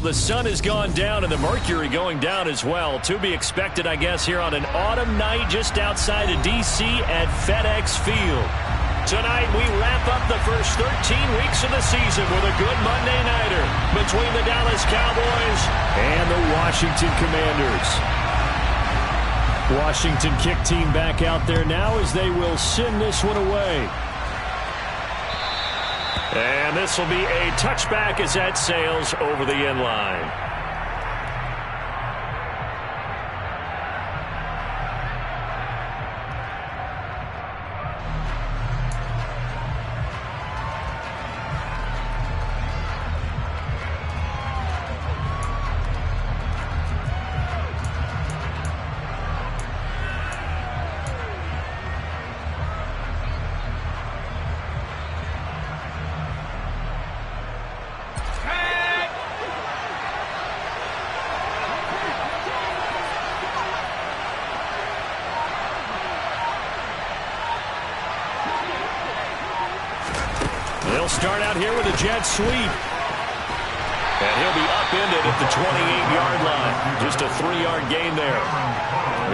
the sun has gone down and the mercury going down as well. To be expected, I guess, here on an autumn night just outside of D.C. at FedEx Field. Tonight, we wrap up the first 13 weeks of the season with a good Monday nighter between the Dallas Cowboys and the Washington Commanders. Washington kick team back out there now as they will send this one away. And this will be a touchback as that sails over the end line. They'll start out here with a jet sweep. And he'll be upended at the 28-yard line. Just a 3-yard gain there.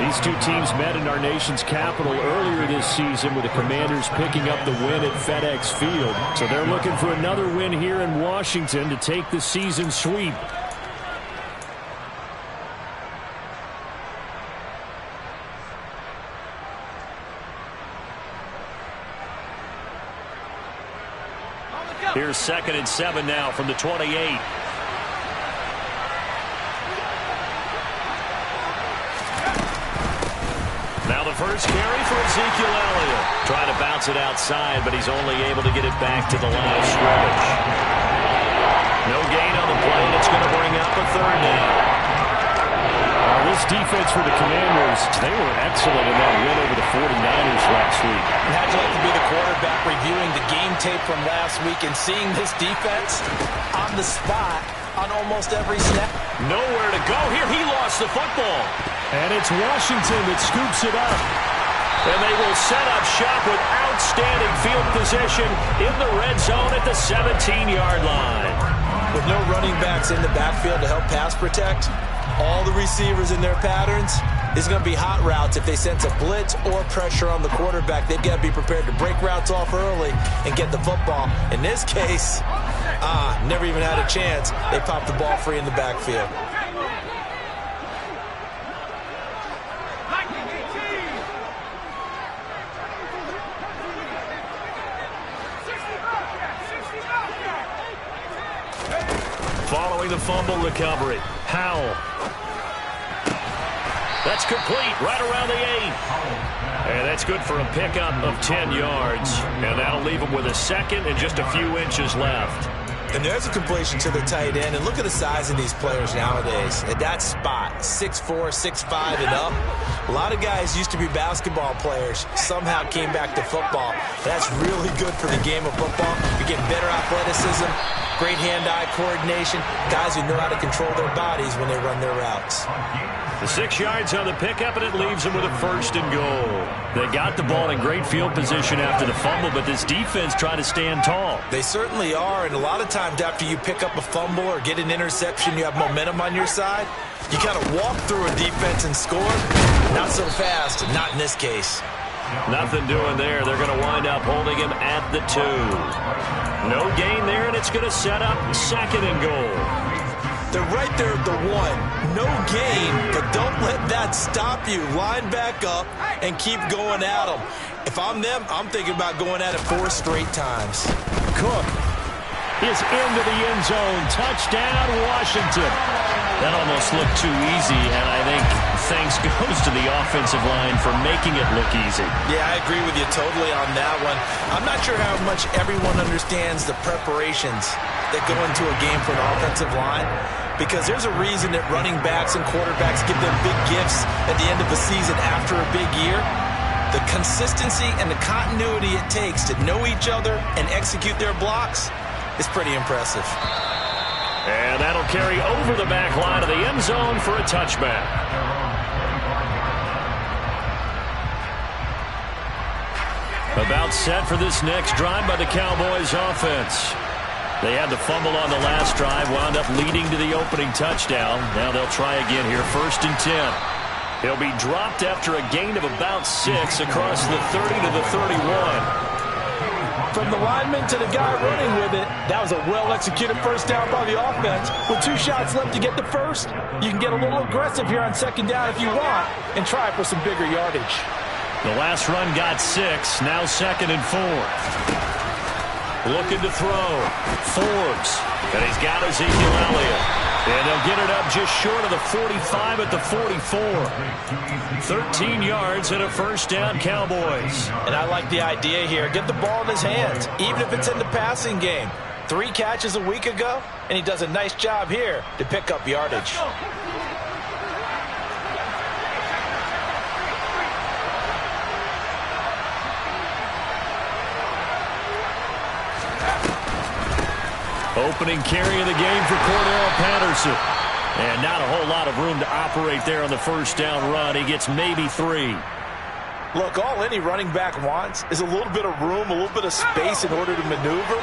These two teams met in our nation's capital earlier this season with the Commanders picking up the win at FedEx Field. So they're looking for another win here in Washington to take the season sweep. Here's 2nd and 7 now from the 28. Now the first carry for Ezekiel Elliott. Trying to bounce it outside, but he's only able to get it back to the line of scrimmage. No gain on the play, and it's going to bring up a 3rd down. This defense for the Commanders, they were excellent in that win over the 49ers last week. How'd you like to be the quarterback reviewing the game tape from last week and seeing this defense on the spot on almost every snap? Nowhere to go here. He lost the football. And it's Washington that scoops it up. And they will set up shop with outstanding field position in the red zone at the 17-yard line. With no running backs in the backfield to help pass protect, all the receivers in their patterns, is going to be hot routes. If they sense a blitz or pressure on the quarterback, they've got to be prepared to break routes off early and get the football. In this case, never even had a chance. They popped the ball free in the backfield. Following the fumble recovery, Howell. That's complete right around the 8. And that's good for a pickup of 10 yards. And that'll leave him with a 2nd and just a few inches left. And there's a completion to the tight end. And look at the size of these players nowadays. At that spot, 6'4", 6'5", and up. A lot of guys used to be basketball players. Somehow came back to football. That's really good for the game of football. You're getting better athleticism, great hand-eye coordination. Guys who know how to control their bodies when they run their routes. The 6 yards on the pickup, and it leaves them with a 1st and goal. They got the ball in great field position after the fumble, but this defense tried to stand tall. They certainly are, and a lot of times after you pick up a fumble or get an interception, you have momentum on your side. You kind of walk through a defense and score. Not so fast, not in this case. Nothing doing there. They're going to wind up holding him at the 2. No gain there, and it's going to set up 2nd and goal. They're right there at the 1. No gain, but don't let that stop you. Line back up and keep going at them. If I'm them, I'm thinking about going at it 4 straight times. Cook is into the end zone. Touchdown, Washington. That almost looked too easy, and I think thanks goes to the offensive line for making it look easy. Yeah, I agree with you totally on that one. I'm not sure how much everyone understands the preparations that go into a game for an offensive line, because there's a reason that running backs and quarterbacks give them big gifts at the end of the season after a big year. The consistency and the continuity it takes to know each other and execute their blocks is pretty impressive. And that'll carry over the back line of the end zone for a touchback. About set for this next drive by the Cowboys offense. They had the fumble on the last drive, wound up leading to the opening touchdown. Now they'll try again here, 1st and 10. He'll be dropped after a gain of about 6 across the 30 to the 31. From the lineman to the guy running with it, that was a well-executed first down by the offense. With 2 shots left to get the first, you can get a little aggressive here on 2nd down if you want and try for some bigger yardage. The last run got 6, now 2nd and 4. Looking to throw. Forbes. And he's got Ezekiel Elliott. And they'll get it up just short of the 45 at the 44. 13 yards and a first down, Cowboys. And I like the idea here. Get the ball in his hands, even if it's in the passing game. 3 catches a week ago, and he does a nice job here to pick up yardage. Opening carry of the game for Cordell Patterson. And not a whole lot of room to operate there on the first down run. He gets maybe 3. Look, all any running back wants is a little bit of room, a little bit of space in order to maneuver.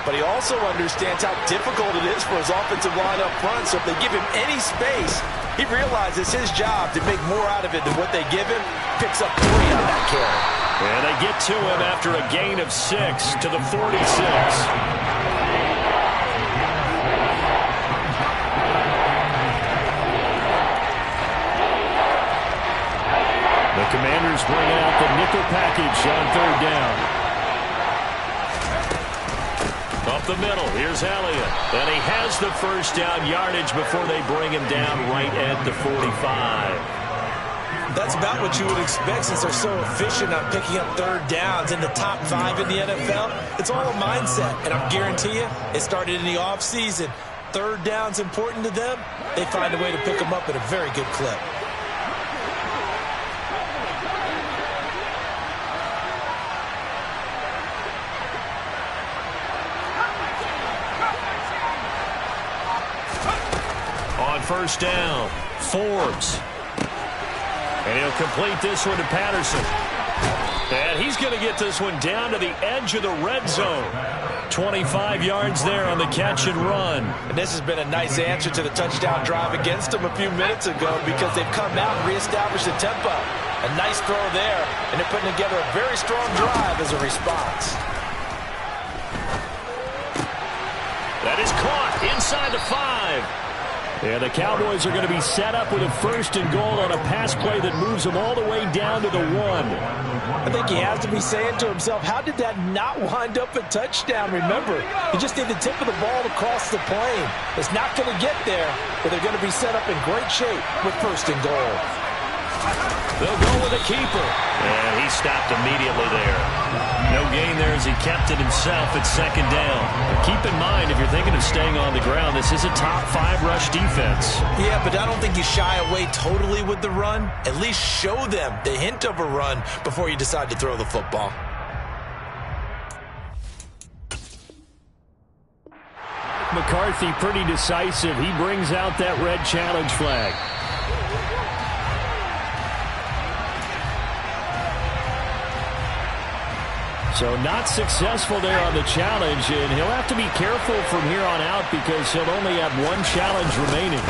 But he also understands how difficult it is for his offensive line up front. So if they give him any space, he realizes his job to make more out of it than what they give him. Picks up 3 on that carry. And they get to him after a gain of 6 to the 46. The Commanders bring out the nickel package on 3rd down. Up the middle, here's Elliott. And he has the first down yardage before they bring him down right at the 45. That's about what you would expect since they're so efficient on picking up 3rd downs in the top 5 in the NFL. It's all a mindset, and I guarantee you it started in the offseason. 3rd down's important to them. They find a way to pick them up at a very good clip. First down, Forbes. And he'll complete this one to Patterson. And he's going to get this one down to the edge of the red zone. 25 yards there on the catch and run. And this has been a nice answer to the touchdown drive against them a few minutes ago because they've come out and reestablished the tempo. A nice throw there, and they're putting together a very strong drive as a response. That is caught inside the 5. And the Cowboys are going to be set up with a 1st and goal on a pass play that moves them all the way down to the 1. I think he has to be saying to himself, how did that not wind up a touchdown? Remember, he just did the tip of the ball across the plane. It's not going to get there, but they're going to be set up in great shape with 1st and goal. They'll go with a keeper. And he stopped immediately there. No gain there as he kept it himself at 2nd down. Keep in mind, if you're thinking of staying on the ground, this is a top 5 rush defense. Yeah, but I don't think you shy away totally with the run. At least show them the hint of a run before you decide to throw the football. McCarthy pretty decisive. He brings out that red challenge flag. So not successful there on the challenge, and he'll have to be careful from here on out because he'll only have 1 challenge remaining.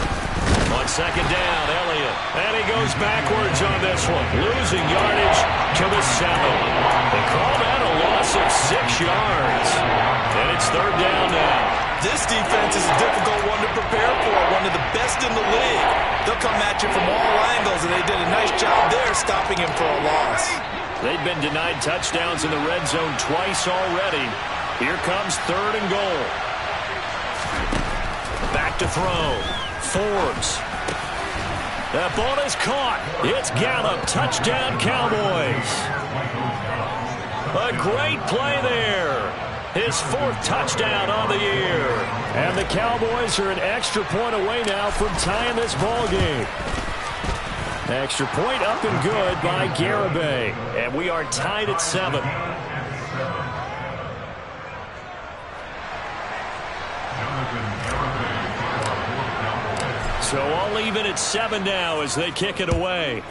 On 2nd down, Elliott, and he goes backwards on this one, losing yardage to the 7. They call that a loss of 6 yards, and it's 3rd down now. This defense is a difficult one to prepare for, one of the best in the league. They'll come at you from all angles, and they did a nice job there stopping him for a loss. They've been denied touchdowns in the red zone twice already. Here comes 3rd and goal. Back to throw. Forbes. That ball is caught. It's Gallup. Touchdown, Cowboys. A great play there. His 4th touchdown on the year. And the Cowboys are an extra point away now from tying this ball game. Extra point up and good by Garibay. And we are tied at 7. So all even at 7 now as they kick it away.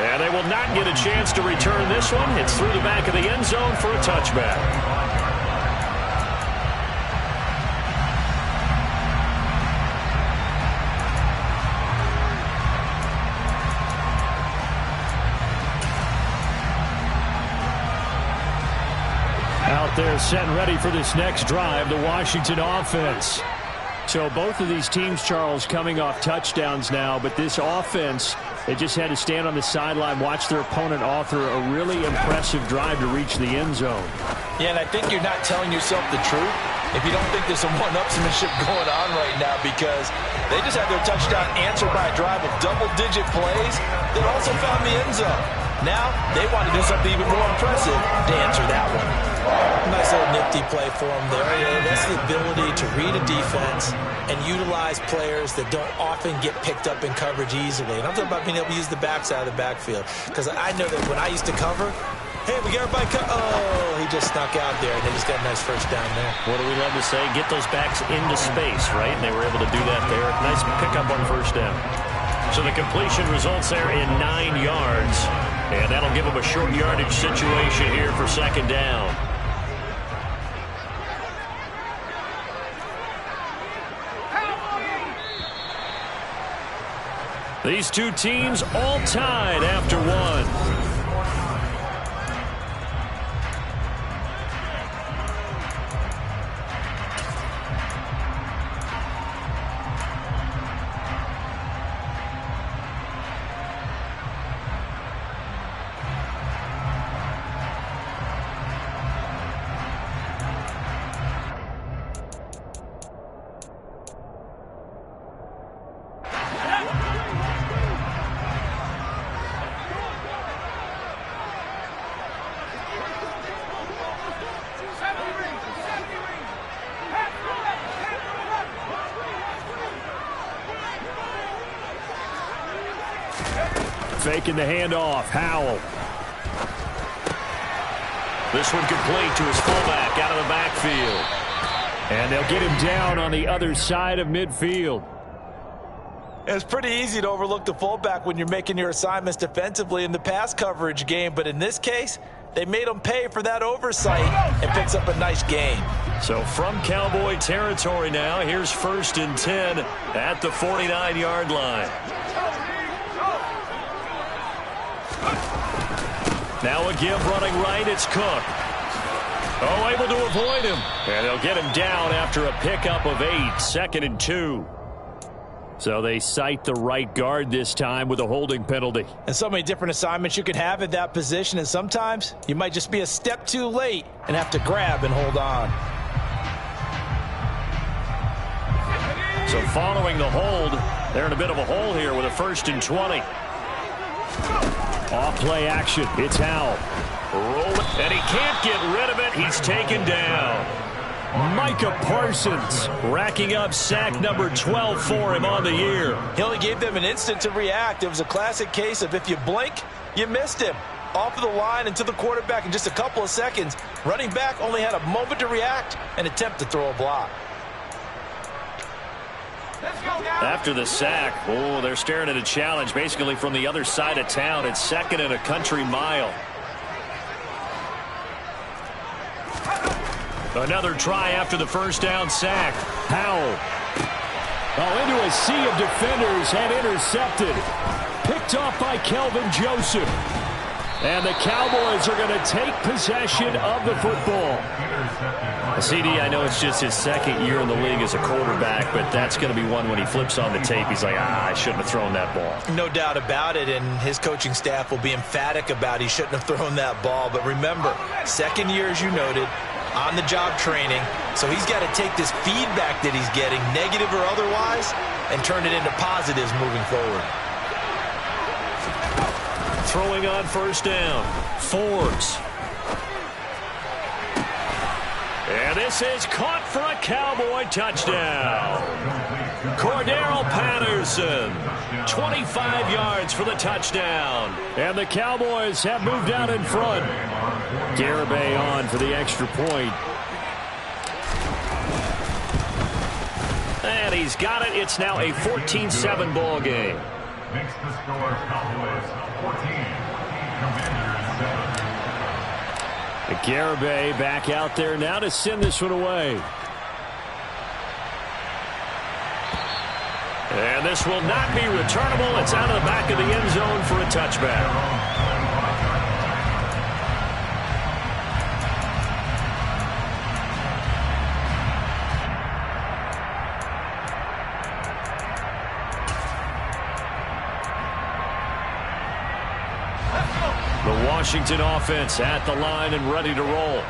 And they will not get a chance to return this one. It's through the back of the end zone for a touchback. Out there set and ready for this next drive, the Washington offense. So both of these teams, Charles, coming off touchdowns now, but this offense, they just had to stand on the sideline, watch their opponent author a really impressive drive to reach the end zone. Yeah, and I think you're not telling yourself the truth if you don't think there's some one-upsmanship going on right now, because they just had their touchdown answered by a drive of double-digit plays that also found the end zone. Now they want to do something even more impressive to answer that one. Nice little nifty play for them there. That's the ability to read a defense and utilize players that don't often get picked up in coverage easily. And I'm talking about being able to use the backside of the backfield, because I know that when I used to cover, hey, we got everybody oh, he just snuck out there, and they just got a nice first down there. What do we love to say? Get those backs into space, right? And they were able to do that there. Nice pickup on first down. So the completion results there in 9 yards. And that'll give them a short yardage situation here for second down. These two teams all tied after one. Faking the handoff. Howell. This one complete to his fullback out of the backfield. And they'll get him down on the other side of midfield. It's pretty easy to overlook the fullback when you're making your assignments defensively in the pass coverage game. But in this case, they made him pay for that oversight and picks up a nice gain. So from Cowboy territory now, here's 1st and 10 at the 49-yard line. Now a give running right, it's Cook. Oh, able to avoid him. And they'll get him down after a pickup of 8, 2nd and 2. So they cite the right guard this time with a holding penalty. And so many different assignments you could have at that position, and sometimes you might just be a step too late and have to grab and hold on. So following the hold, they're in a bit of a hole here with a 1st and 20. Off play action. It's Howell. And he can't get rid of it. He's taken down. Micah Parsons racking up sack number 12 for him on the year. He only gave them an instant to react. It was a classic case of if you blink, you missed him. Off of the line and to the quarterback in just a couple of seconds. Running back only had a moment to react and attempt to throw a block. After the sack, oh, they're staring at a challenge basically from the other side of town. It's 2nd and a country mile. Another try after the first down sack. Howell. Oh, into a sea of defenders and intercepted. Picked off by Kelvin Joseph. And the Cowboys are going to take possession of the football. CD, I know it's just his 2nd year in the league as a quarterback, but that's going to be one when he flips on the tape. He's like, I shouldn't have thrown that ball. No doubt about it, and his coaching staff will be emphatic about he shouldn't have thrown that ball. But remember, 2nd year, as you noted, on-the-job training. So he's got to take this feedback that he's getting, negative or otherwise, and turn it into positives moving forward. Throwing on first down. Forbes. And this is caught for a Cowboy touchdown. Cordero Patterson, 25 yards for the touchdown. And the Cowboys have moved out in front. Garibay on for the extra point. And he's got it. It's now a 14-7 ball game. Makes the score Cowboys 14, Commanders 7. Garibay back out there now to send this one away. And this will not be returnable. It's out of the back of the end zone for a touchback. The Washington offense at the line and ready to roll.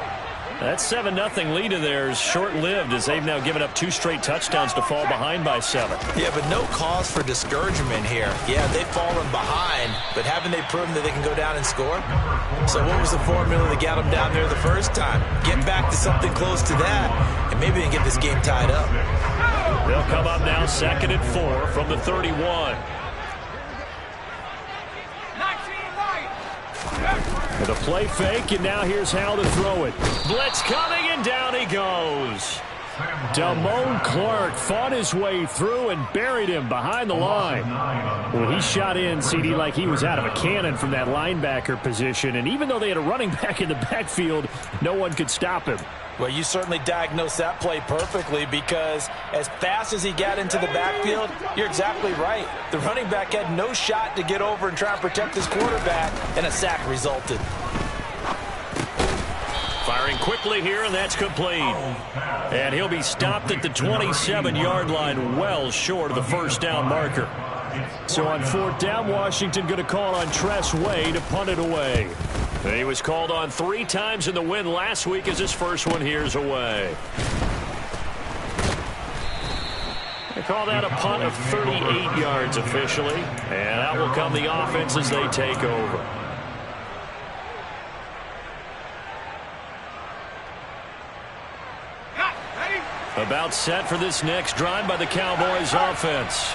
That 7-0 lead of theirs short-lived as they've now given up 2 straight touchdowns to fall behind by 7. Yeah, but no cause for discouragement here. Yeah, they've fallen behind, but haven't they proven that they can go down and score? So what was the formula that got them down there the first time? Get back to something close to that, and maybe they can get this game tied up. They'll come up now 2nd and 4 from the 31. With a play fake, and now here's how to throw it. Blitz coming, and down he goes. Damone Clark fought his way through and buried him behind the line. Well, he shot in, CD, like he was out of a cannon from that linebacker position. And even though they had a running back in the backfield, no one could stop him. Well, you certainly diagnosed that play perfectly because as fast as he got into the backfield, you're exactly right. The running back had no shot to get over and try and protect his quarterback, and a sack resulted. Firing quickly here, and that's complete. And he'll be stopped at the 27-yard line, well short of the first down marker. So on 4th down, Washington going to call on Tress Way to punt it away. He was called on 3 times in the win last week as his first one here's away. They call that a punt of 38 yards officially. And out will come the offense as they take over. About set for this next drive by the Cowboys offense.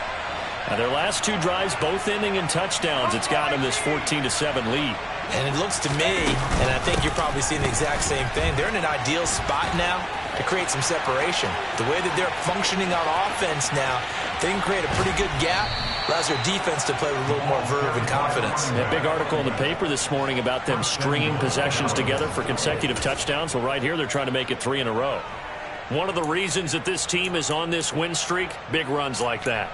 Now their last 2 drives both ending in touchdowns. It's got them this 14-7 lead. And it looks to me, and I think you're probably seeing the exact same thing, they're in an ideal spot now to create some separation. The way that they're functioning on offense now, they can create a pretty good gap, allows their defense to play with a little more verve and confidence. That big article in the paper this morning about them stringing possessions together for consecutive touchdowns. Well, right here they're trying to make it 3 in a row. One of the reasons that this team is on this win streak, big runs like that.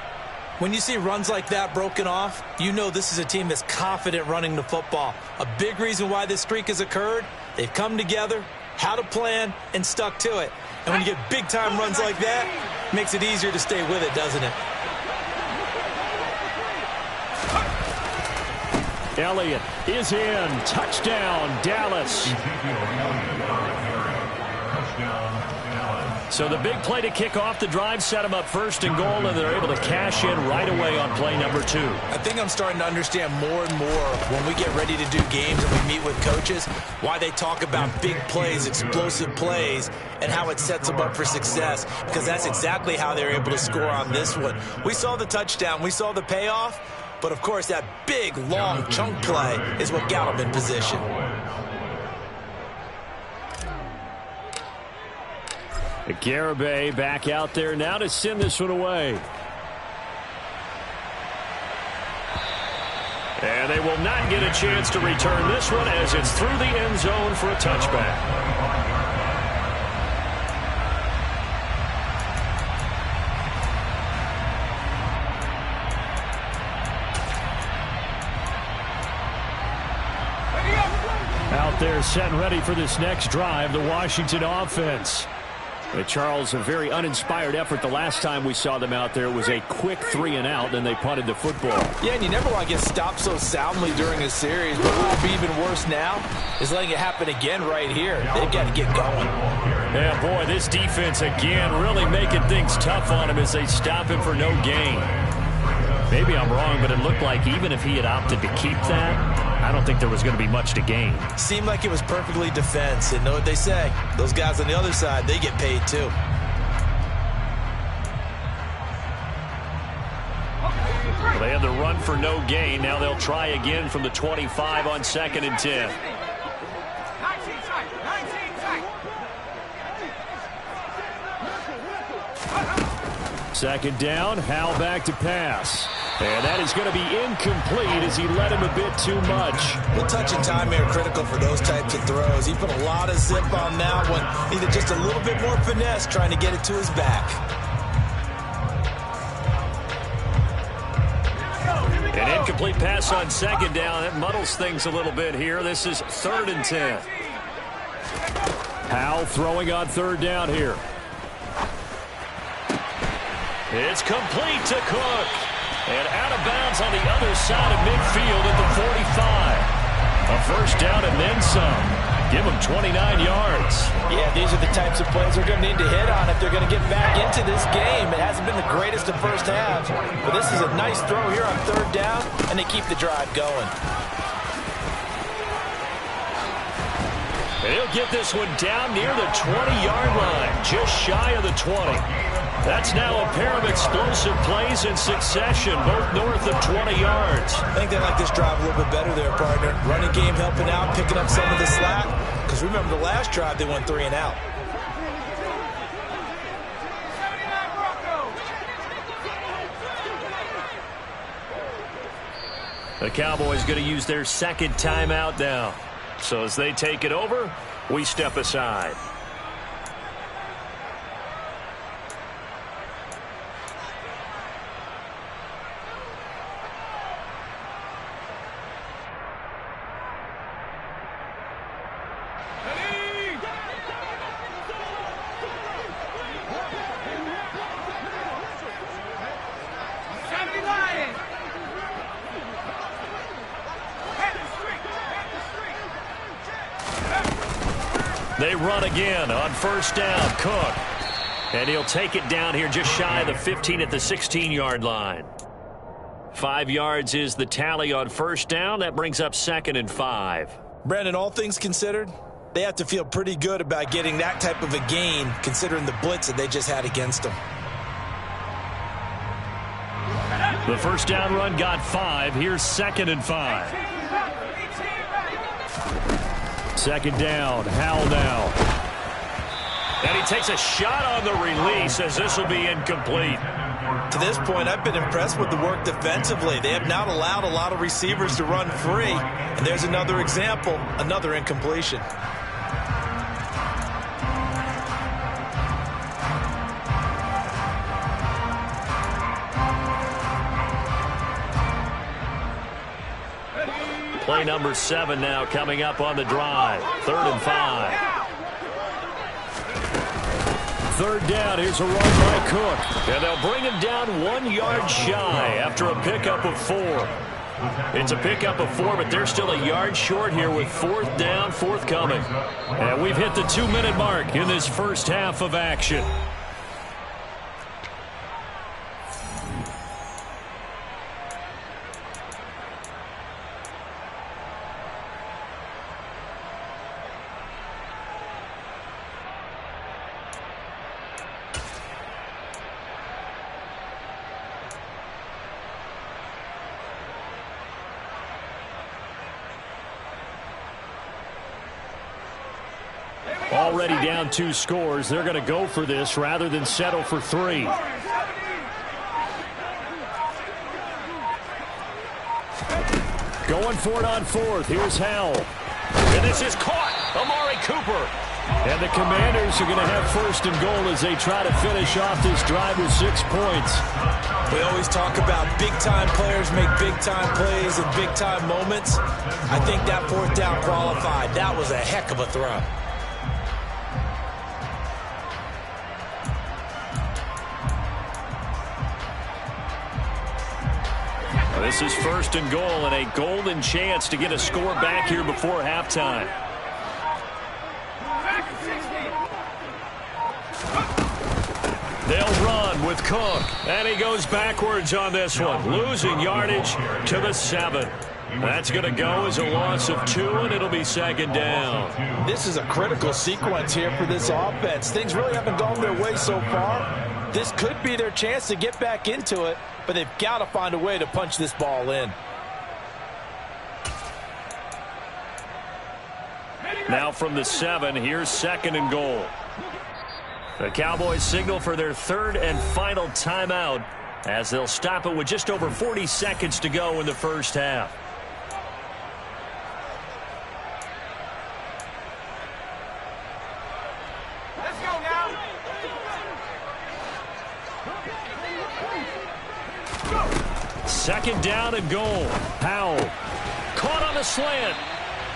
When you see runs like that broken off, you know this is a team that's confident running the football. A big reason why this streak has occurred, they've come together, had a plan, and stuck to it. And when you get big-time runs like that, it makes it easier to stay with it, doesn't it? Elliott is in. Touchdown, Dallas. So the big play to kick off the drive set them up 1st and goal, and they're able to cash in right away on play number 2. I think I'm starting to understand more and more when we get ready to do games and we meet with coaches, why they talk about big plays, explosive plays, and how it sets them up for success, because that's exactly how they're able to score on this one. We saw the touchdown. We saw the payoff. But, of course, that big, long chunk play is what got them in position. Garibay back out there now to send this one away. And they will not get a chance to return this one as it's through the end zone for a touchback. Out there set and ready for this next drive, the Washington offense. Charles, a very uninspired effort the last time we saw them out there. It was a quick 3 and out, then they punted the football. Yeah, and you never want to get stopped so soundly during a series, but what will be even worse now is letting it happen again right here. They've got to get going. Yeah, boy, this defense again really making things tough on him as they stop him for no gain. Maybe I'm wrong, but it looked like even if he had opted to keep that, I don't think there was going to be much to gain. Seemed like it was perfectly defense. And know what they say? Those guys on the other side, they get paid too. Well, they had the run for no gain. Now they'll try again from the 25 on 2nd and 10. Second down, Howell back to pass. And that is going to be incomplete as he led him a bit too much. The touch and time here critical for those types of throws. He put a lot of zip on that one. Needed just a little bit more finesse trying to get it to his back. An incomplete pass on second down. That muddles things a little bit here. This is 3rd and 10. Howell throwing on 3rd down here. It's complete to Cook. And out of bounds on the other side of midfield at the 45. A first down and then some. Give them 29 yards. Yeah, these are the types of plays they're going to need to hit on if they're going to get back into this game. It hasn't been the greatest of first halves, but this is a nice throw here on 3rd down, and they keep the drive going. And he'll get this one down near the 20-yard line, just shy of the 20. That's now a pair of explosive plays in succession, both north of 20 yards. I think they like this drive a little bit better there, partner. Running game helping out, picking up some of the slack. Because remember, the last drive, they went 3 and out. The Cowboys going to use their second timeout now. So as they take it over, we step aside. They run again on first down. Cook. And he'll take it down here just shy of the 15 at the 16-yard line. 5 yards is the tally on first down. That brings up 2nd and 5. Brandon, all things considered, they have to feel pretty good about getting that type of a gain considering the blitz that they just had against them. The first down run got 5. Here's 2nd and 5. Second down, Howell now. And he takes a shot on the release as this will be incomplete. To this point, I've been impressed with the work defensively. They have not allowed a lot of receivers to run free. And there's another example, another incompletion. Play number 7 now coming up on the drive. 3rd and 5. 3rd down. Here's a run by Cook. And they'll bring him down 1 yard shy after a pickup of 4. It's a pickup of 4, but they're still a yard short here with 4th down forthcoming. And we've hit the 2-minute mark in this first half of action. Already down 2 scores. They're going to go for this rather than settle for 3. Going for it on 4th. Here's Howell. And this is caught. Amari Cooper. And the Commanders are going to have 1st and goal as they try to finish off this drive with 6 points. We always talk about big-time players make big-time plays in big-time moments. I think that 4th down qualified. That was a heck of a throw. This is 1st and goal and a golden chance to get a score back here before halftime. They'll run with Cook, and he goes backwards on this one, losing yardage to the 7. That's going to go as a loss of 2, and it'll be 2nd down. This is a critical sequence here for this offense. Things really haven't gone their way so far. This could be their chance to get back into it, but they've got to find a way to punch this ball in. Now from the 7, here's 2nd and goal. The Cowboys signal for their third and final timeout as they'll stop it with just over 40 seconds to go in the first half. Let's go now. Second down and goal. Powell caught on the slant.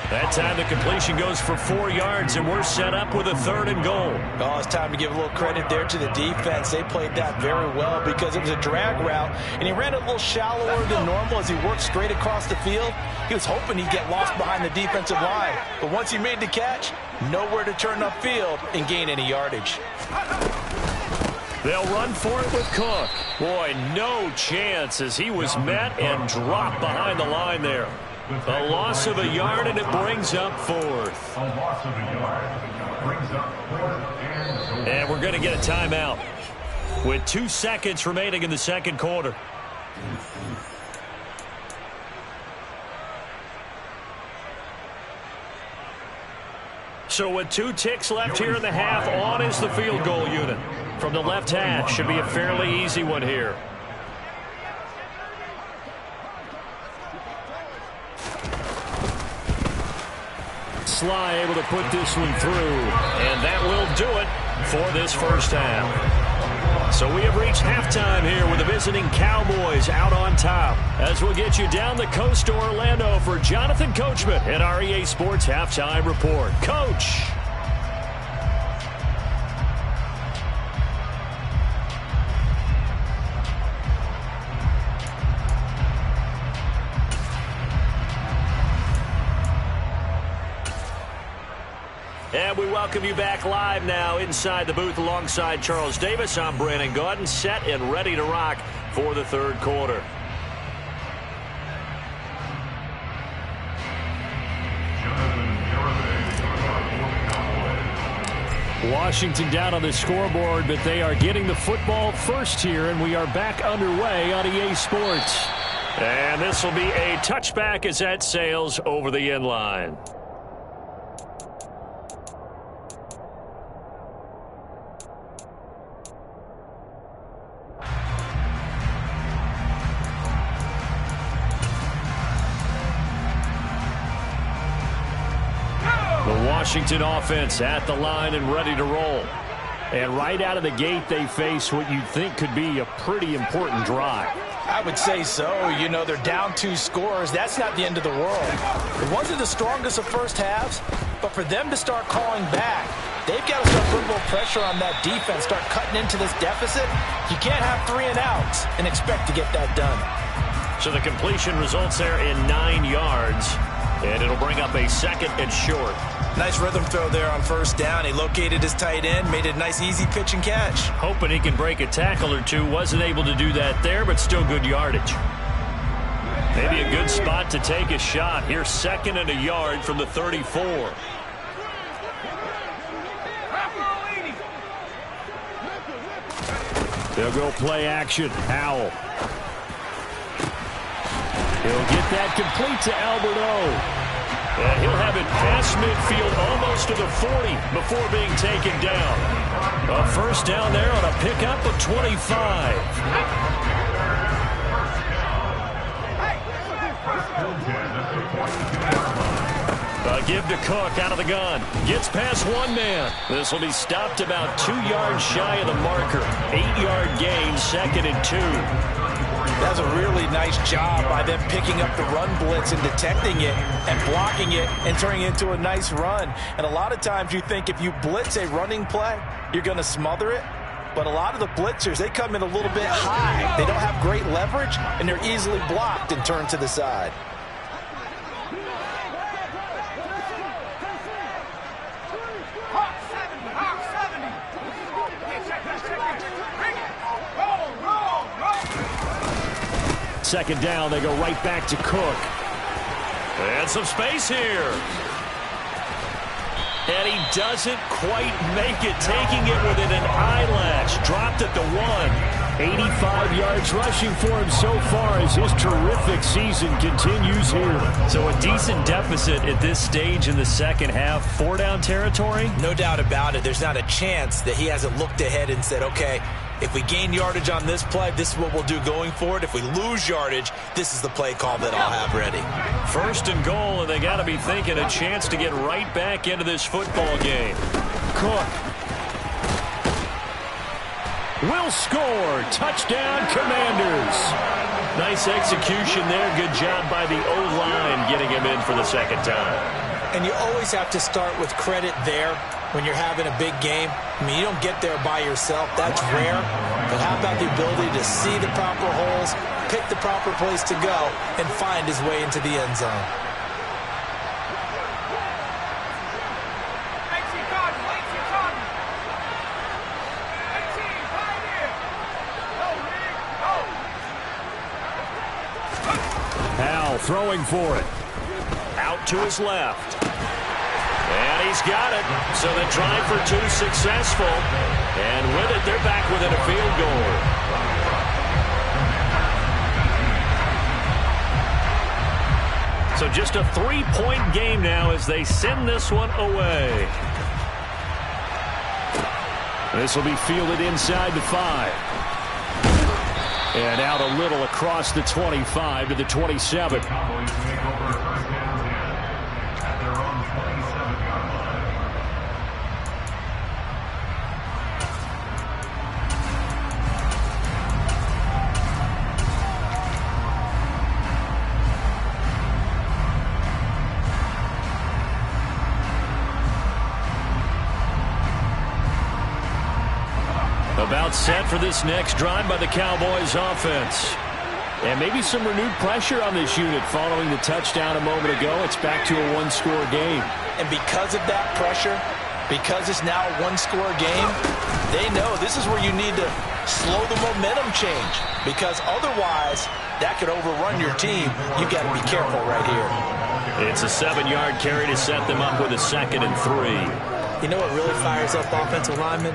That time the completion goes for 4 yards, and we're set up with a third and goal. Oh, it's time to give a little credit there to the defense. They played that very well because it was a drag route, and he ran it a little shallower than normal as he worked straight across the field. He was hoping he'd get lost behind the defensive line, but once he made the catch, nowhere to turn upfield and gain any yardage. They'll run for it with Cook. Boy, no chance as he was met and dropped behind the line there. A loss of a yard, and it brings up fourth. A loss of a yard brings up 4th and goal. And we're going to get a timeout with 2 seconds remaining in the second quarter. So with 2 ticks left here in the half, on is the field goal unit. From the left hash, should be a fairly easy one here. Sly able to put this one through, and that will do it for this first half. So we have reached halftime here with the visiting Cowboys out on top. As we'll get you down the coast to Orlando for Jonathan Coachman at our EA Sports Halftime Report. Coach. And we welcome you back live now inside the booth alongside Charles Davis. I'm Brandon Gaudin, set and ready to rock for the third quarter. Washington down on the scoreboard, but they are getting the football first here, and we are back underway on EA Sports. And this will be a touchback as that sails over the end line. Washington offense at the line and ready to roll. And right out of the gate, they face what you'd think could be a pretty important drive. I would say so. You know, they're down 2 scores. That's not the end of the world. It wasn't the strongest of first halves, but for them to start calling back, they've got to start putting a little pressure on that defense, start cutting into this deficit. You can't have 3 and outs and expect to get that done. So the completion results there in 9 yards, and it'll bring up a second and short. Nice rhythm throw there on first down. He located his tight end, made it a nice easy pitch and catch. Hoping he can break a tackle or two. Wasn't able to do that there, but still good yardage. Maybe a good spot to take a shot. Here's 2nd and a yard from the 34. They'll go play action. Howell. He'll get that complete to Albert O. And he'll have it past midfield almost to the 40 before being taken down. A first down there on a pickup of 25. Give to Cook out of the gun. Gets past one man. This will be stopped about 2 yards shy of the marker. 8-yard gain, 2nd and 2. That's a really nice job by them picking up the run blitz and detecting it and blocking it and turning it into a nice run. And a lot of times you think if you blitz a running play, you're going to smother it. But a lot of the blitzers, they come in a little bit high. They don't have great leverage, and they're easily blocked and turned to the side. Second down, they go right back to Cook. And some space here. And he doesn't quite make it, taking it within an eyelash. Dropped at the 1. 85 yards rushing for him so far as his terrific season continues here. So a decent deficit at this stage in the second half. 4-down territory? No doubt about it. There's not a chance that he hasn't looked ahead and said, okay, if we gain yardage on this play, this is what we'll do going forward. If we lose yardage, this is the play call that I'll have ready. 1st and goal, and they got to be thinking a chance to get right back into this football game. Cook will score. Touchdown, Commanders. Nice execution there. Good job by the O-line getting him in for the second time. And you always have to start with credit there when you're having a big game. I mean, you don't get there by yourself. That's rare. But how about the ability to see the proper holes, pick the proper place to go, and find his way into the end zone? Powell throwing for it. Out to his left. And he's got it. So the try for 2 successful. And with it, they're back within a field goal. So just a 3-point game now as they send this one away. This will be fielded inside the 5. And out a little across the 25 to the 27. Cowboys take over first down 10 at their own 27-yard line. About set for this next drive by the Cowboys offense. And maybe some renewed pressure on this unit following the touchdown a moment ago. It's back to a 1-score game. And because of that pressure, because it's now a 1-score game, they know this is where you need to slow the momentum change. Because otherwise, that could overrun your team. You've got to be careful right here. It's a 7-yard carry to set them up with a 2nd and 3. You know what really fires up offensive linemen?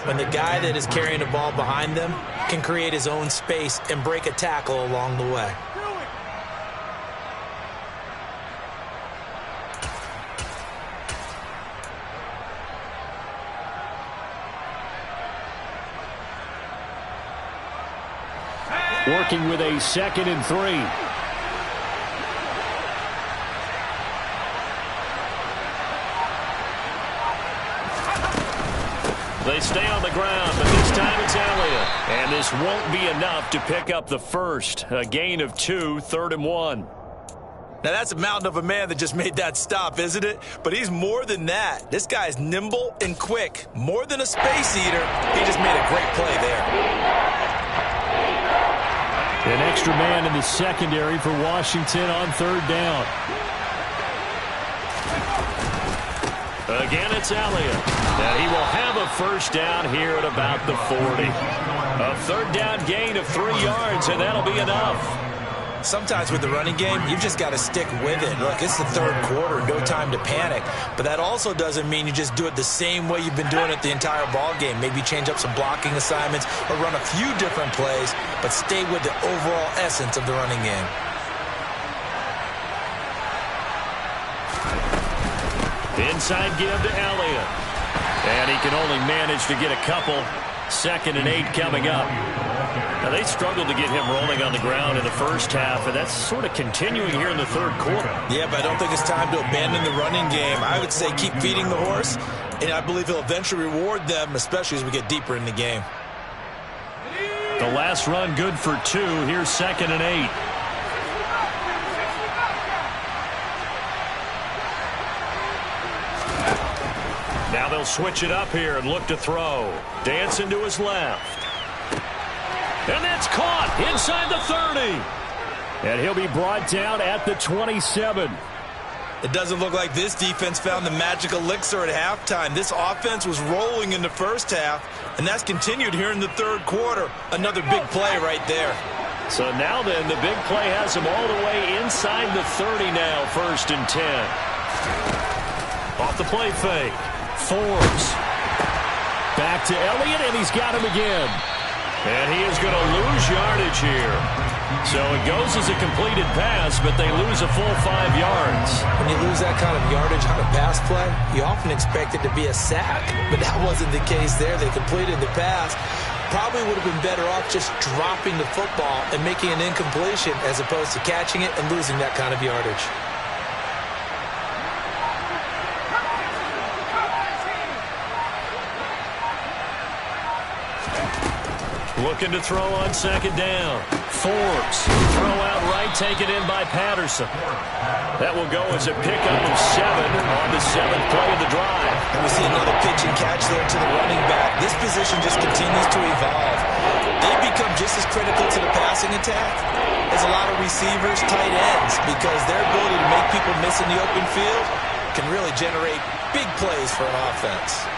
When the guy that is carrying the ball behind them can create his own space and break a tackle along the way. Working with a 2nd and 3. They stay on the ground, but this time it's Elliott. And this won't be enough to pick up the first. A gain of 2, 3rd and 1. Now, that's a mountain of a man that just made that stop, isn't it? But he's more than that. This guy's nimble and quick. More than a space eater. He just made a great play there. An extra man in the secondary for Washington on 3rd down. Again, it's Elliott. And he will have a first down here at about the 40. A 3rd down gain of 3 yards, and that'll be enough. Sometimes with the running game, you've just got to stick with it. Look, it's the 3rd quarter, no time to panic. But that also doesn't mean you just do it the same way you've been doing it the entire ball game. Maybe change up some blocking assignments or run a few different plays, but stay with the overall essence of the running game. Inside give to Elliott. And he can only manage to get a couple. 2nd and 8 coming up. Now, they struggled to get him rolling on the ground in the first half, and that's sort of continuing here in the 3rd quarter. Yeah, but I don't think it's time to abandon the running game. I would say keep feeding the horse, and I believe he'll eventually reward them, especially as we get deeper in the game. The last run good for 2. Here's 2nd and 8. Now they'll switch it up here and look to throw. Dancing to his left. And that's caught inside the 30. And he'll be brought down at the 27. It doesn't look like this defense found the magic elixir at halftime. This offense was rolling in the first half, and that's continued here in the 3rd quarter. Another big play right there. So now then, the big play has him all the way inside the 30 now, 1st and 10. Off the play fake. Forbes. Back to Elliott, and he's got him again. And he is going to lose yardage here. So it goes as a completed pass, but they lose a full 5 yards. When you lose that kind of yardage on a pass play, you often expect it to be a sack. But that wasn't the case there. They completed the pass. Probably would have been better off just dropping the football and making an incompletion as opposed to catching it and losing that kind of yardage. Looking to throw on second down. Forbes. Throw out right, taken in by Patterson. That will go as a pickup of 7 on the 7th play of the drive. And we see another pitch and catch there to the running back. This position just continues to evolve. They become just as critical to the passing attack as a lot of receivers, tight ends, because their ability to make people miss in the open field can really generate big plays for an offense.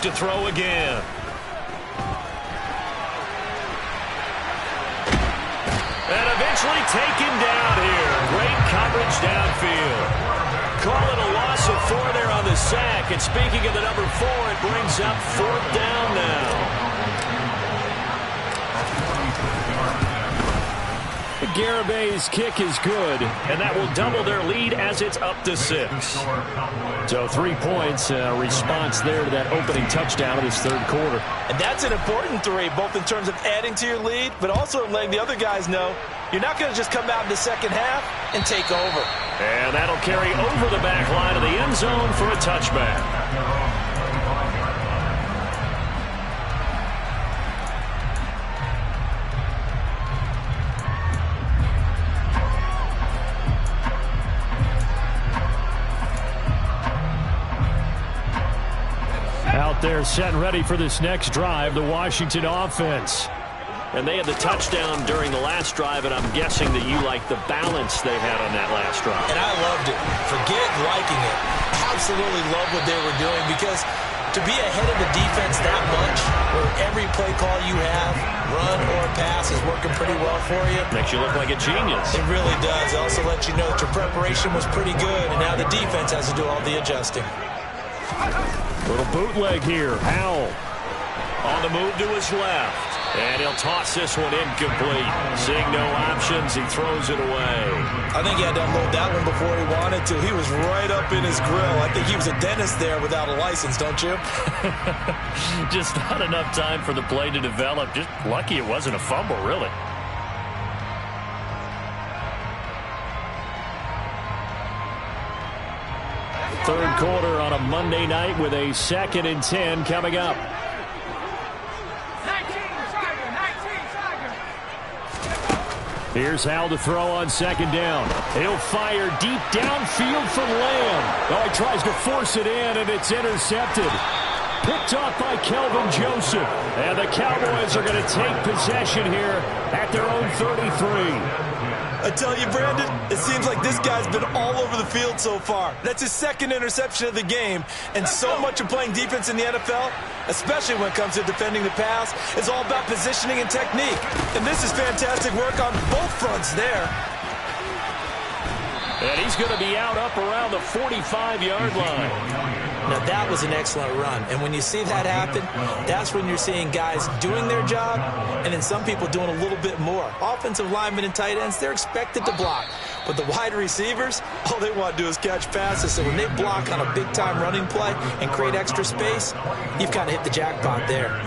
To throw again. And eventually taken down here. Great coverage downfield. Call it a loss of 4 there on the sack. And speaking of the number 4, it brings up 4th down now. Garabay's kick is good, and that will double their lead as it's up to 6. So 3 points, response there to that opening touchdown of this third quarter. And that's an important 3, both in terms of adding to your lead, but also letting the other guys know you're not going to just come out in the second half and take over. And that'll carry over the back line of the end zone for a touchback. They're set and ready for this next drive, the Washington offense. And they had the touchdown during the last drive, and I'm guessing that you like the balance they had on that last drive. And I loved it. Forget liking it. Absolutely love what they were doing, because to be ahead of the defense that much, where every play call you have, run or pass, is working pretty well for you. Makes you look like a genius. It really does. It also lets you know that your preparation was pretty good, and now the defense has to do all the adjusting. Little bootleg here. Howell on the move to his left. And he'll toss this one incomplete. Seeing no options, he throws it away. I think he had to unload that one before he wanted to. He was right up in his grill. I think he was a dentist there without a license, don't you? Just not enough time for the play to develop. Just lucky it wasn't a fumble, really. Third quarter on a Monday night with a 2nd and 10 coming up. 19 Tiger. Here's Howell to throw on second down. He'll fire deep downfield from Lamb. Oh, he tries to force it in, and it's intercepted. Picked off by Kelvin Joseph. And the Cowboys are going to take possession here at their own 33. I tell you, Brandon, it seems like this guy's been all over the field so far. That's his 2nd interception of the game. And so much of playing defense in the NFL, especially when it comes to defending the pass, is all about positioning and technique. And this is fantastic work on both fronts there. And he's going to be out up around the 45-yard line. Now, that was an excellent run. And when you see that happen, that's when you're seeing guys doing their job and then some people doing a little bit more. Offensive linemen and tight ends, they're expected to block. But the wide receivers, all they want to do is catch passes. So when they block on a big-time running play and create extra space, you've kind of hit the jackpot there.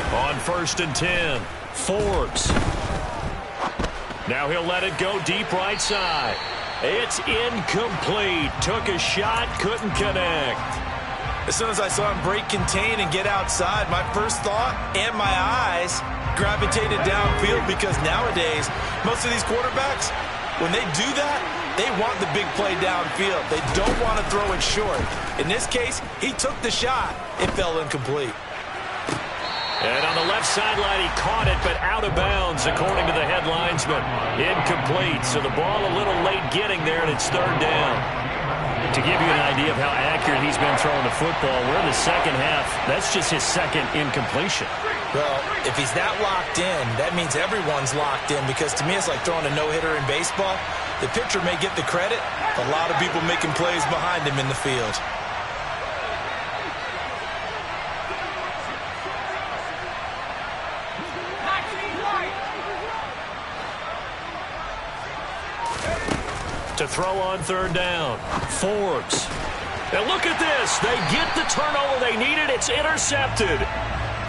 On 1st and 10, Forbes. Now he'll let it go deep right side. It's incomplete. Took a shot, couldn't connect. As soon as I saw him break contain and get outside, my first thought and my eyes gravitated downfield, because nowadays, most of these quarterbacks, when they do that, they want the big play downfield. They don't want to throw it short. In this case, he took the shot. It fell incomplete. And on the left sideline, he caught it, but out of bounds, according to the head linesman. Incomplete, so the ball a little late getting there, and it's third down. To give you an idea of how accurate he's been throwing the football, we're in the second half. That's just his second incompletion. Well, if he's that locked in, that means everyone's locked in, because to me it's like throwing a no-hitter in baseball. The pitcher may get the credit, a lot of people making plays behind him in the field. To throw on third down, Forbes. And look at this. They get the turnover they needed. It's intercepted.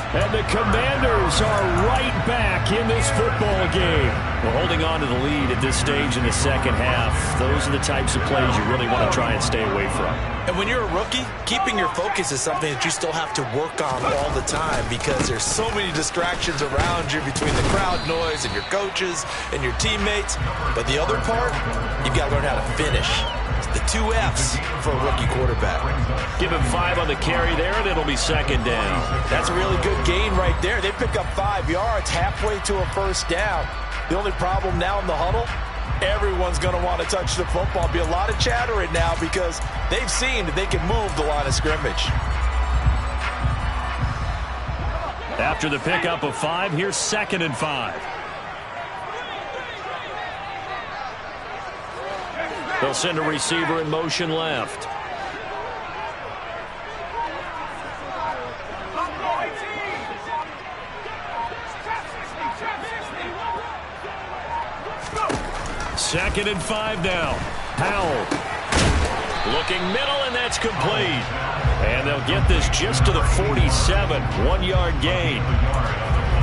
And the Commanders are right back in this football game. Well, holding on to the lead at this stage in the second half, those are the types of plays you really want to try and stay away from. And when you're a rookie, keeping your focus is something that you still have to work on all the time, because there's so many distractions around you between the crowd noise and your coaches and your teammates. But the other part, you've got to learn how to finish. It's the 2 F's for a rookie quarterback. Give him 5 on the carry there, and it'll be second down. That's a really good gain right there. They pick up 5 yards halfway to a first down. The only problem now in the huddle, everyone's going to want to touch the football. Be a lot of chattering now, because they've seen that they can move the line of scrimmage. After the pickup of 5, here's 2nd and 5. They'll send a receiver in motion left. Second and 5 now. Powell. Looking middle, and that's complete. And they'll get this just to the 47. 1-yard gain.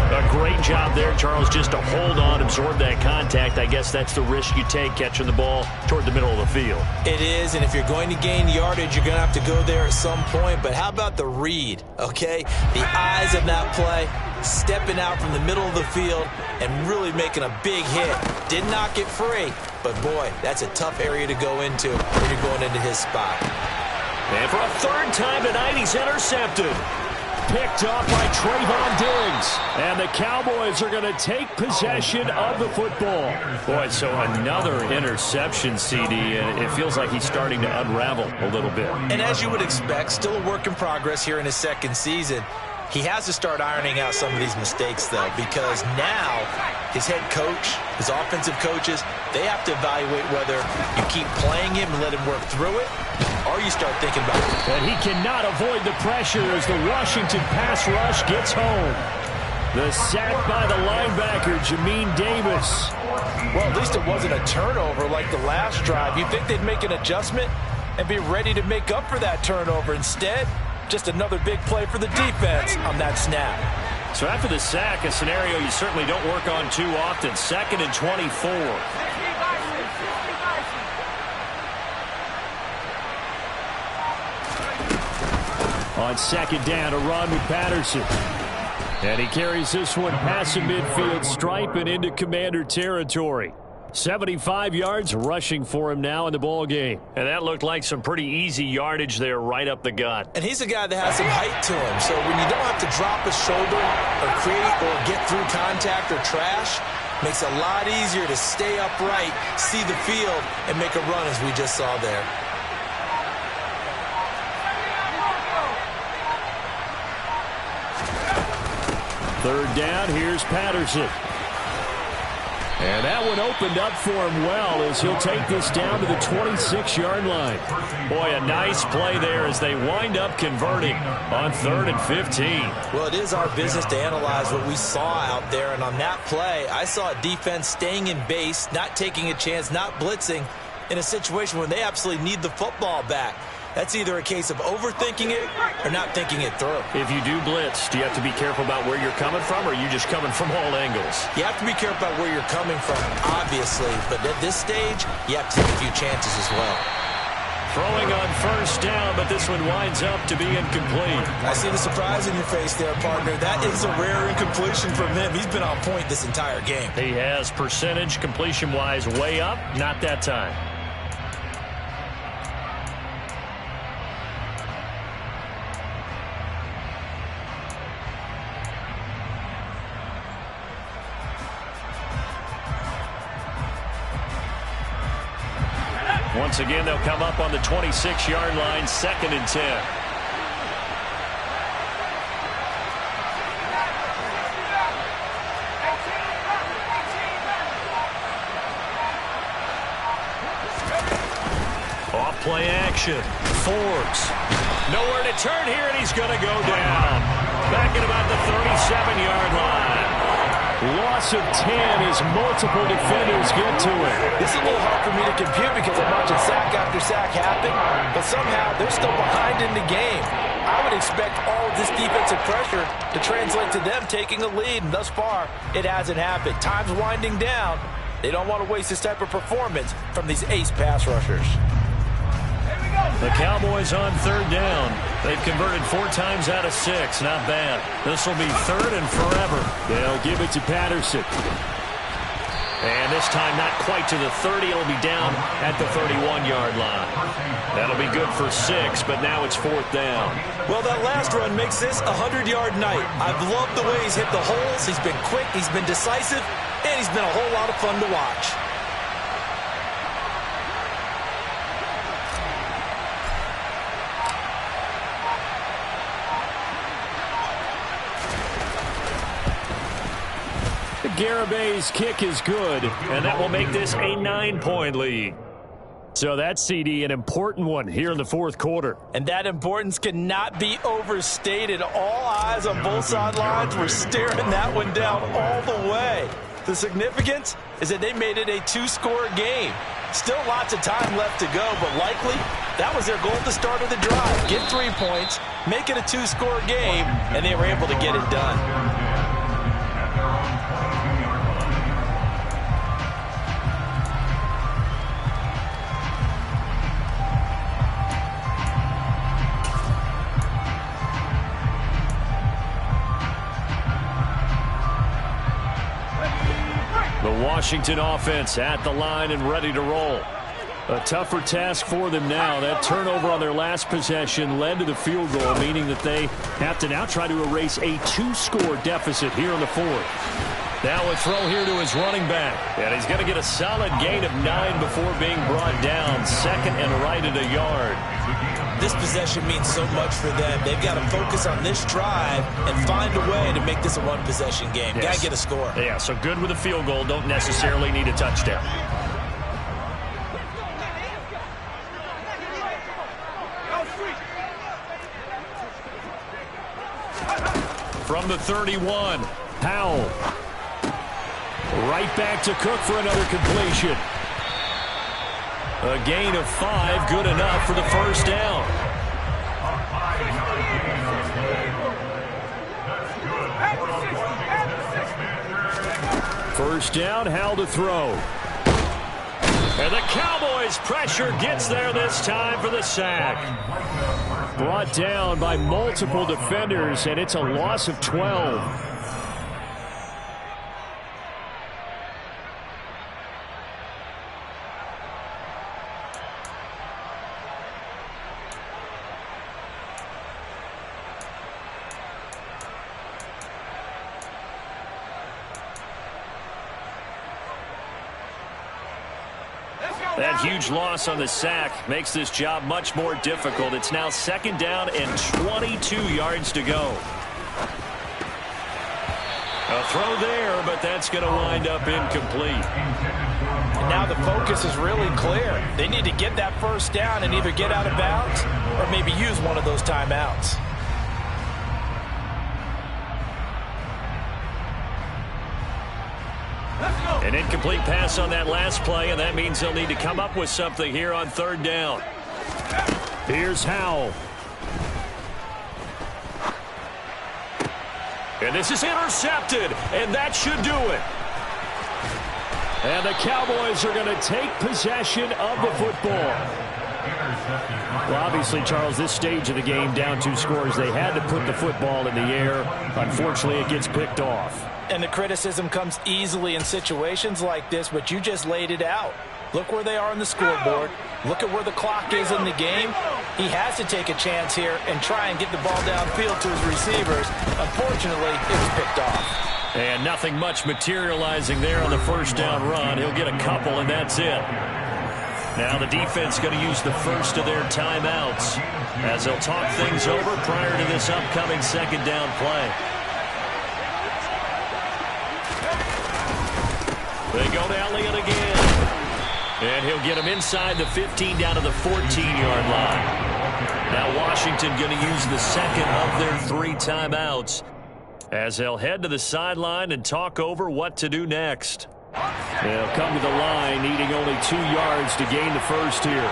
A great job there, Charles, just to hold on, absorb that contact. I guess that's the risk you take, catching the ball toward the middle of the field. It is, and if you're going to gain yardage, you're going to have to go there at some point. But how about the read, okay? The eyes of that play, stepping out from the middle of the field and really making a big hit. Did not get free, but boy, that's a tough area to go into when you're going into his spot. And for a third time tonight, he's intercepted. Picked up by Trayvon Diggs. And the Cowboys are going to take possession of the football. Boy, so another interception, CD, and it feels like he's starting to unravel a little bit. And as you would expect, still a work in progress here in his second season. He has to start ironing out some of these mistakes, though, because now his head coach, his offensive coaches, they have to evaluate whether you keep playing him and let him work through it, or you start thinking about it. And he cannot avoid the pressure as the Washington pass rush gets home. The sack by the linebacker, Jamin Davis. Well, at least it wasn't a turnover like the last drive. You'd think they'd make an adjustment and be ready to make up for that turnover. Instead, just another big play for the defense on that snap. So after the sack, a scenario you certainly don't work on too often. 2nd and 24. On 2nd down, a run with Patterson. And he carries this one past the midfield stripe and into Commander territory. 75 yards rushing for him now in the ball game. And that looked like some pretty easy yardage there right up the gut. And he's a guy that has some height to him. So when you don't have to drop a shoulder or create or get through contact or trash, makes it a lot easier to stay upright, see the field, and make a run as we just saw there. Third down, here's Patterson. And that one opened up for him well as he'll take this down to the 26-yard line. Boy, a nice play there as they wind up converting on 3rd and 15. Well, it is our business to analyze what we saw out there. And on that play, I saw a defense staying in base, not taking a chance, not blitzing in a situation where they absolutely need the football back. That's either a case of overthinking it or not thinking it through. If you do blitz, do you have to be careful about where you're coming from, or are you just coming from all angles? You have to be careful about where you're coming from, obviously. But at this stage, you have to take a few chances as well. Throwing on 1st down, but this one winds up to be incomplete. I see the surprise in your face there, partner. That is a rare incompletion from him. He's been on point this entire game. He has percentage completion-wise way up, not that time. Once again, they'll come up on the 26-yard line, 2nd and 10. Off-play action. Forbes. Nowhere to turn here, and he's going to go down. Back at about the 37-yard line. Loss of 10 as multiple defenders get to it. This is a little hard for me to compute because I'm watching sack after sack happen, but somehow they're still behind in the game. I would expect all of this defensive pressure to translate to them taking a lead, and thus far, it hasn't happened. Time's winding down. They don't want to waste this type of performance from these ace pass rushers. The Cowboys on 3rd down. They've converted 4 times out of 6. Not bad. This will be 3rd and forever. They'll give it to Patterson. And this time not quite to the 30. It'll be down at the 31-yard line. That'll be good for 6, but now it's 4th down. Well, that last run makes this a 100-yard night. I've loved the way he's hit the holes. He's been quick. He's been decisive. And he's been a whole lot of fun to watch. Garabay's kick is good, and that will make this a 9-point lead. So that's, CD, an important one here in the 4th quarter. And that importance cannot be overstated. All eyes on both sidelines were staring that one down all the way. The significance is that they made it a 2-score game. Still lots of time left to go, but likely that was their goal at the start of the drive. Get 3 points, make it a 2-score game, and they were able to get it done. The Washington offense at the line and ready to roll. A tougher task for them now. That turnover on their last possession led to the field goal, meaning that they have to now try to erase a 2-score deficit here in the 4th. Now a throw here to his running back. And he's going to get a solid gain of 9 before being brought down. 2nd and right at a yard. This possession means so much for them. They've got to focus on this drive and find a way to make this a one-possession game. Yes. Got to get a score. Yeah, so good with a field goal. Don't necessarily need a touchdown. From the 31, Powell. Right back to Cook for another completion. A gain of 5, good enough for the 1st down. First down, Howell to throw. And the Cowboys' pressure gets there this time for the sack. Brought down by multiple defenders, and it's a loss of 12. That huge loss on the sack makes this job much more difficult. It's now 2nd down and 22 yards to go. A throw there, but that's going to wind up incomplete. And now the focus is really clear. They need to get that 1st down and either get out of bounds or maybe use one of those timeouts. An incomplete pass on that last play, and that means they'll need to come up with something here on 3rd down. Here's Howell. And this is intercepted, and that should do it. And the Cowboys are going to take possession of the football. Well, obviously, Charles, this stage of the game, down 2 scores, they had to put the football in the air. Unfortunately, it gets picked off. And the criticism comes easily in situations like this, but you just laid it out. Look where they are on the scoreboard. Look at where the clock is in the game. He has to take a chance here and try and get the ball downfield to his receivers. Unfortunately, it was picked off. And nothing much materializing there on the 1st down run. He'll get a couple, and that's it. Now the defense going to use the first of their timeouts as they'll talk things over prior to this upcoming second down play. They go to Elliott again. And he'll get him inside the 15 down to the 14-yard line. Now Washington going to use the second of their 3 timeouts as they'll head to the sideline and talk over what to do next. They'll come to the line needing only 2 yards to gain the first here.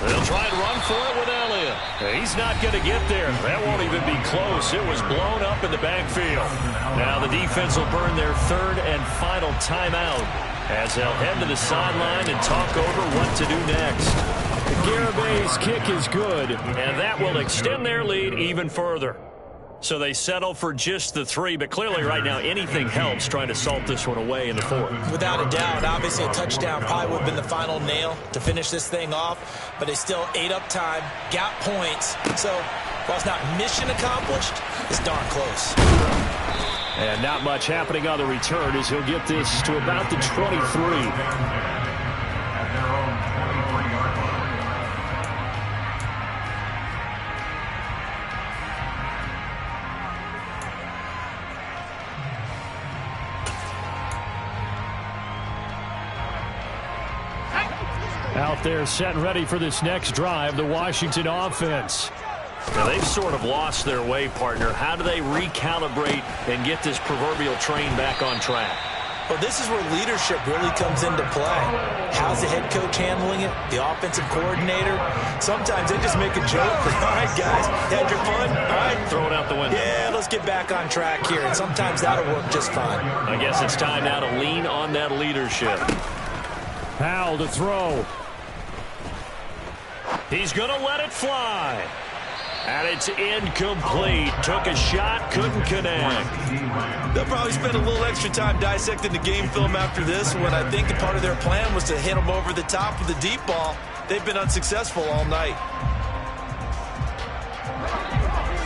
They'll try and run for it with Elliott. He's not going to get there. That won't even be close. It was blown up in the backfield. Now the defense will burn their 3rd and final timeout as they'll head to the sideline and talk over what to do next. Garabay's kick is good, and that will extend their lead even further. So they settle for just the 3, but clearly right now anything helps trying to salt this one away in the 4th. Without a doubt, obviously a touchdown probably would have been the final nail to finish this thing off, but they still ate up time, got points. So while it's not mission accomplished, it's darn close. And not much happening on the return as he'll get this to about the 23. Out there set and ready for this next drive, the Washington offense. Now they've sort of lost their way, partner. How do they recalibrate and get this proverbial train back on track? Well, this is where leadership really comes into play. How's the head coach handling it? The offensive coordinator? Sometimes they just make a joke. All right, guys, had your fun? All right. Throw it out the window. Yeah, let's get back on track here. And sometimes that'll work just fine. I guess it's time now to lean on that leadership. Powell to throw. He's going to let it fly. And it's incomplete. Took a shot, couldn't connect. They'll probably spend a little extra time dissecting the game film after this when I think a part of their plan was to hit them over the top with the deep ball. They've been unsuccessful all night.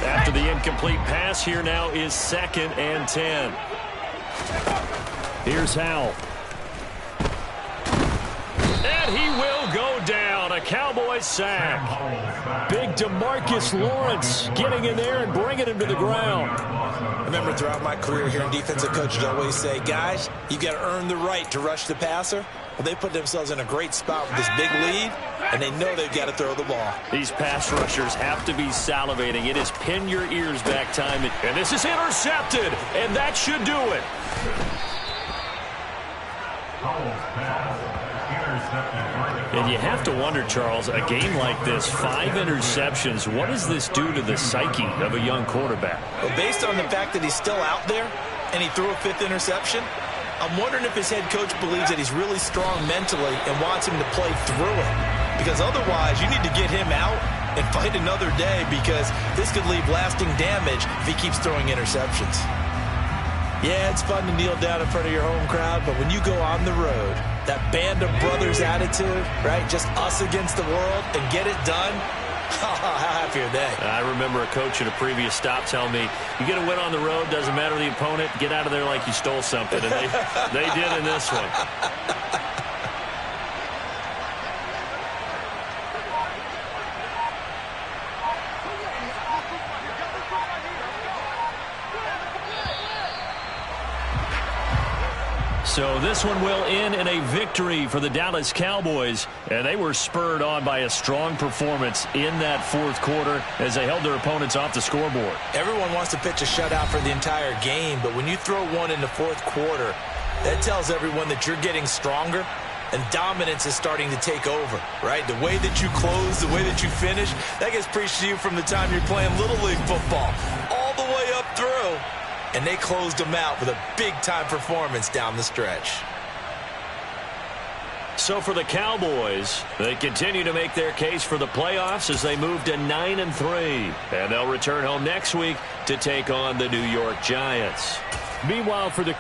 After the incomplete pass, here now is 2nd and 10. Here's Howell. And he will go down. A Cowboys sack. Big DeMarcus Lawrence getting in there and bringing him to the ground. I remember throughout my career here in defensive coaches always say, guys, you got to earn the right to rush the passer. Well, they put themselves in a great spot with this big lead, and they know they've got to throw the ball. These pass rushers have to be salivating. It is pin your ears back time. And this is intercepted, and that should do it. And you have to wonder, Charles, a game like this, 5 interceptions, what does this do to the psyche of a young quarterback? Well, based on the fact that he's still out there and he threw a 5th interception, I'm wondering if his head coach believes that he's really strong mentally and wants him to play through it. Because otherwise, you need to get him out and fight another day because this could leave lasting damage if he keeps throwing interceptions. Yeah, it's fun to kneel down in front of your home crowd, but when you go on the road, that band of brothers attitude, right, just us against the world, and get it done, how happy are they? I remember a coach at a previous stop telling me, you get a win on the road, doesn't matter the opponent, get out of there like you stole something. And they did in this one. So this one will end in a victory for the Dallas Cowboys, and they were spurred on by a strong performance in that 4th quarter as they held their opponents off the scoreboard. Everyone wants to pitch a shutout for the entire game, but when you throw one in the 4th quarter, that tells everyone that you're getting stronger and dominance is starting to take over, right? The way that you close, the way that you finish, that gets preached to you from the time you're playing Little League football all the way up through. And they closed them out with a big-time performance down the stretch. So for the Cowboys, they continue to make their case for the playoffs as they move to 9-3. And they'll return home next week to take on the New York Giants. Meanwhile, for the